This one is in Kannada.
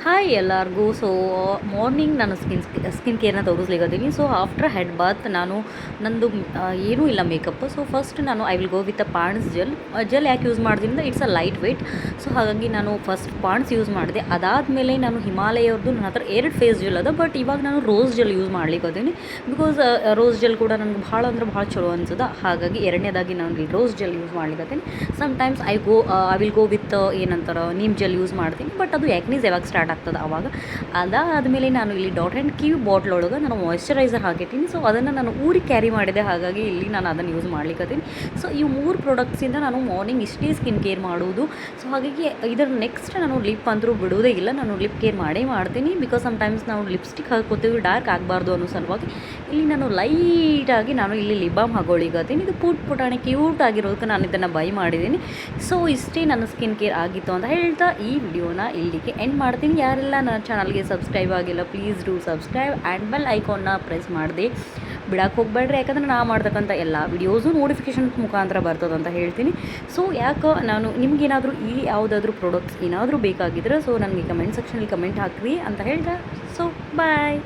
ಹಾಯ್ ಎಲ್ಲರಿಗೂ. ಮಾರ್ನಿಂಗ್ ನಾನು ಸ್ಕಿನ್ ಕೇರ್ನ ತೋರಿಸ್ಲಿಕ್ಕತ್ತೀನಿ. ಆಫ್ಟರ್ ಹೆಡ್ ಬಾತ್ ನಂದು ಏನೂ ಇಲ್ಲ makeup. First I will go with a Pond's gel ಯಾಕೆ ಯೂಸ್ ಮಾಡ್ತೀನಿ ಅಂದರೆ ಇಟ್ಸ್ ಅ ಲೈಟ್ ವೆಯ್ಟ್. ಹಾಗಾಗಿ ನಾನು ಫಸ್ಟ್ ಪಾಂಡ್ಸ್ ಯೂಸ್ ಮಾಡಿದೆ. ಅದಾದಮೇಲೆ ನಾನು ಹಿಮಾಲಯವ್ರದ್ದು ನನ್ನ ಹತ್ರ 2 ಫೇಸ್ ಜೆಲ್ ಅದ. ಬಟ್ ಇವಾಗ ನಾನು ರೋಸ್ ಜೆಲ್ ಯೂಸ್ ಮಾಡ್ಲಿಕ್ಕತ್ತೀನಿ. ಬಿಕಾಸ್ ರೋಸ್ ಜೆಲ್ ಕೂಡ ನನಗೆ ಭಾಳ ಚಲೋ ಅನ್ಸದ. ಹಾಗಾಗಿ ಎರಡನೇದಾಗಿ ನಾನು ರೋಸ್ ಜೆಲ್ ಯೂಸ್ ಮಾಡ್ಲಿಕ್ಕತ್ತೀನಿ. Sometimes I will go with ಏನಂತಾರೆ ನೀಮ್ ಜೆಲ್ ಯೂಸ್ ಮಾಡ್ತೀನಿ. ಬಟ್ ಅದು ಯಾಕ್ನೀಸ್ ಯಾವಾಗ ಸ್ಟಾರ್ಟ್ ಆಗ್ತದೆ ಅವಾಗ. ಅದಾದಮೇಲೆ ನಾನು ಇಲ್ಲಿ ಡಾಟ್ ಆ್ಯಂಡ್ ಕ್ಯೂ ಬಾಟ್ಲ್ ಒಳಗೆ ನಾನು ಮಾಯ್ಶ್ಚರೈಸರ್ ಹಾಕಿರ್ತೀನಿ. ಅದನ್ನು ನಾನು ಊರಿಗೆ ಕ್ಯಾರಿ ಮಾಡಿದೆ. ಹಾಗಾಗಿ ಇಲ್ಲಿ ನಾನು ಅದನ್ನು ಯೂಸ್ ಮಾಡ್ಲಿಕ್ಕತ್ತೀನಿ. ಈ 3 ಪ್ರಾಡಕ್ಟ್ಸಿಂದ ನಾನು ಮಾರ್ನಿಂಗ್ ಇಷ್ಟೇ ಸ್ಕಿನ್ ಕೇರ್ ಮಾಡೋದು. ಹಾಗಾಗಿ ಇದರ ನೆಕ್ಸ್ಟ್ ನಾನು ಲಿಪ್ ಅಂದರೂ ಬಿಡೋದೇ ಇಲ್ಲ. ನಾನು ಲಿಪ್ ಕೇರ್ ಮಾಡೇ ಮಾಡ್ತೀನಿ. ಬಿಕಾಸ್ ಸಮ್ಟೈಮ್ಸ್ ನಾವು ಲಿಪ್ಸ್ಟಿಕ್ ಹಾಕೋತೀವಿ, ಡಾರ್ಕ್ ಆಗಬಾರ್ದು ಅನ್ನೋ ಸಲುವಾಗಿ ಇಲ್ಲಿ ನಾನು ಲೈಟಾಗಿ ಇಲ್ಲಿ ಲಿಪ್ ಬಾಮ್ ಹಾಕೊಳ್ಳಿಕ್ಕತ್ತೀನಿ. ಇದು ಪುಟಾಣಿ ಕ್ಯೂಟ್ ಆಗಿರೋದಕ್ಕೆ ನಾನು ಇದನ್ನು ಬೈ ಮಾಡಿದ್ದೀನಿ. ಇಷ್ಟೇ ನನ್ನ ಸ್ಕಿನ್ ಕೇರ್ ಆಗಿತ್ತು ಅಂತ ಹೇಳ್ತಾ ಈ ವಿಡಿಯೋನ ಇಲ್ಲಿಗೆ ಎಂಡ್ ಮಾಡ್ತೀನಿ. ಯಾರೆಲ್ಲ ನನ್ನ ಚಾನಲ್ಗೆ ಸಬ್ಸ್ಕ್ರೈಬ್ ಆಗಿಲ್ಲ, please do subscribe and bell ಐಕಾನ್ನ ಪ್ರೆಸ್ ಮಾಡಿದೆ ಬಿಡಕ್ಕೆ ಹೋಗಬೇಡ್ರಿ. ಯಾಕಂದರೆ ನಾ ಮಾಡ್ತಕ್ಕಂಥ ಎಲ್ಲ ವಿಡಿಯೋಸು ನೋಟಿಫಿಕೇಷನ್ ಮುಖಾಂತರ ಬರ್ತದಂತ ಹೇಳ್ತೀನಿ. ಯಾಕೆ ನಾನು ನಿಮಗೇನಾದರೂ ಯಾವುದಾದ್ರೂ ಪ್ರಾಡಕ್ಟ್ಸ್ ಏನಾದರೂ ಬೇಕಾಗಿದ್ರೆ ನನಗೆ ಕಮೆಂಟ್ ಸೆಕ್ಷನಲ್ಲಿ ಕಮೆಂಟ್ ಹಾಕ್ರಿ ಅಂತ ಹೇಳ್ದೆ. ಬಾಯ್.